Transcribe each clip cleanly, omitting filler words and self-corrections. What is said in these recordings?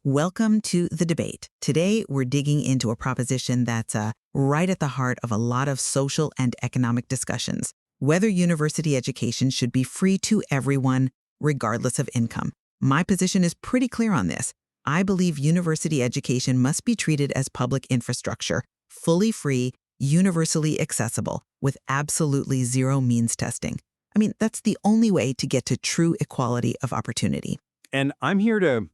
Welcome to the debate. Today, we're digging into a proposition that's right at the heart of a lot of social and economic discussions: whether university education should be free to everyone, regardless of income. My position is pretty clear on this. I believe university education must be treated as public infrastructure, fully free, universally accessible, with absolutely zero means testing. I mean, that's the only way to get to true equality of opportunity. And I'm here to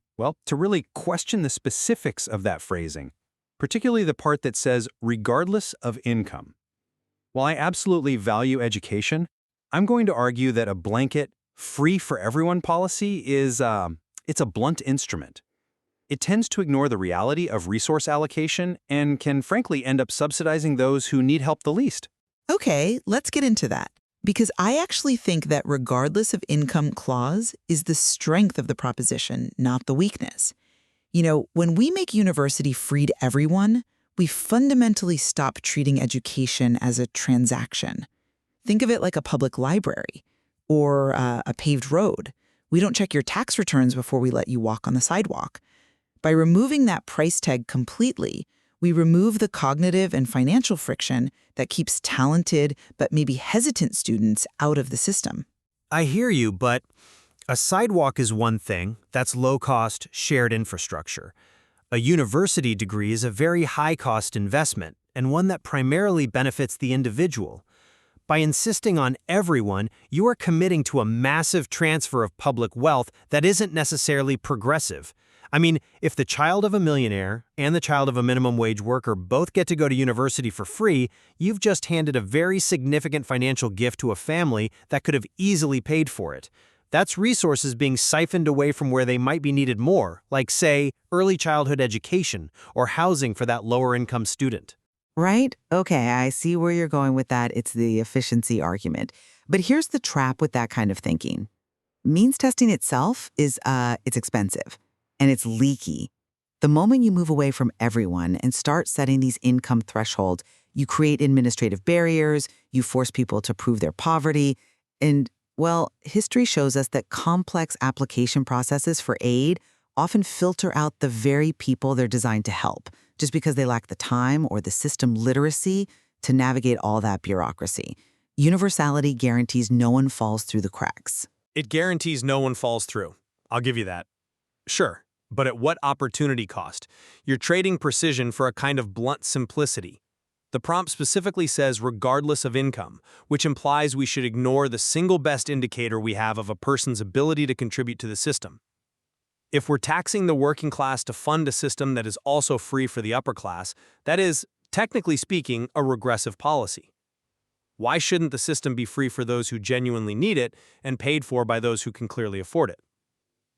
really question the specifics of that phrasing, particularly the part that says regardless of income. While I absolutely value education, I'm going to argue that a blanket, free for everyone policy is, it's a blunt instrument. It tends to ignore the reality of resource allocation and can frankly end up subsidizing those who need help the least. Okay, let's get into that. Because I actually think that regardless of income clause is the strength of the proposition, not the weakness. You know, when we make university free to everyone, we fundamentally stop treating education as a transaction. Think of it like a public library or a paved road. We don't check your tax returns before we let you walk on the sidewalk. By removing that price tag completely, we remove the cognitive and financial friction that keeps talented but maybe hesitant students out of the system. I hear you, but a sidewalk is one thing. That's low-cost, shared infrastructure. A university degree is a very high-cost investment, and one that primarily benefits the individual. By insisting on everyone, you are committing to a massive transfer of public wealth that isn't necessarily progressive. I mean, if the child of a millionaire and the child of a minimum wage worker both get to go to university for free, you've just handed a very significant financial gift to a family that could have easily paid for it. That's resources being siphoned away from where they might be needed more, like, say, early childhood education or housing for that lower-income student. Right? Okay, I see where you're going with that. It's the efficiency argument. But here's the trap with that kind of thinking. Means testing itself it's expensive. And it's leaky. The moment you move away from everyone and start setting these income thresholds, you create administrative barriers, you force people to prove their poverty, and, well, history shows us that complex application processes for aid often filter out the very people they're designed to help, just because they lack the time or the system literacy to navigate all that bureaucracy. Universality guarantees no one falls through the cracks. It guarantees no one falls through. I'll give you that. Sure. But at what opportunity cost? You're trading precision for a kind of blunt simplicity. The prompt specifically says regardless of income, which implies we should ignore the single best indicator we have of a person's ability to contribute to the system. If we're taxing the working class to fund a system that is also free for the upper class, that is, technically speaking, a regressive policy. Why shouldn't the system be free for those who genuinely need it and paid for by those who can clearly afford it?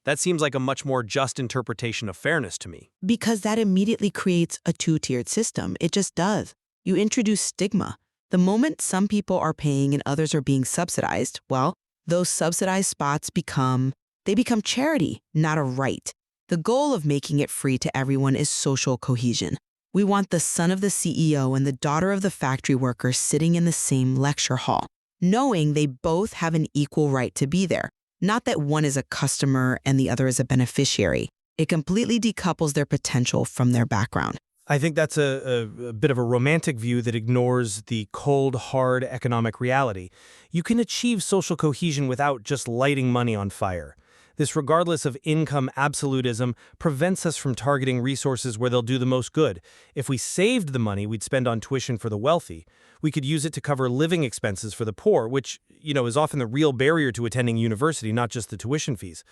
That seems like a much more just interpretation of fairness to me. Because that immediately creates a two-tiered system. It just does. You introduce stigma. The moment some people are paying and others are being subsidized, well, those subsidized spots become charity, not a right. The goal of making it free to everyone is social cohesion. We want the son of the CEO and the daughter of the factory worker sitting in the same lecture hall, knowing they both have an equal right to be there. Not that one is a customer and the other is a beneficiary. It completely decouples their potential from their background. I think that's a bit of a romantic view that ignores the cold, hard economic reality. You can achieve social cohesion without just lighting money on fire. This regardless of income absolutism prevents us from targeting resources where they'll do the most good. If we saved the money we'd spend on tuition for the wealthy, we could use it to cover living expenses for the poor, which, is often the real barrier to attending university, not just the tuition fees.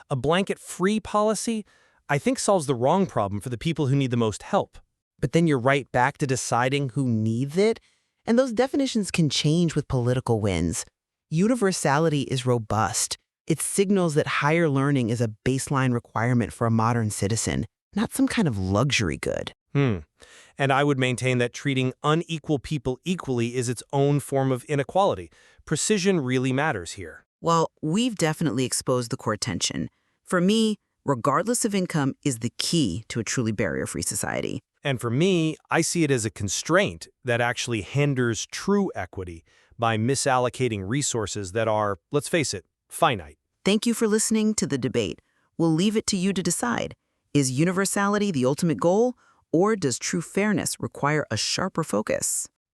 A blanket-free policy, I think, solves the wrong problem for the people who need the most help. But then you're right back to deciding who needs it, and those definitions can change with political wins. Universality is robust. It signals that higher learning is a baseline requirement for a modern citizen, not some kind of luxury good. And I would maintain that treating unequal people equally is its own form of inequality. Precision really matters here. Well, we've definitely exposed the core tension. For me, regardless of income is the key to a truly barrier-free society. And for me, I see it as a constraint that actually hinders true equity by misallocating resources that are, let's face it, finite. Thank you for listening to the debate. We'll leave it to you to decide. Is universality the ultimate goal, or does true fairness require a sharper focus?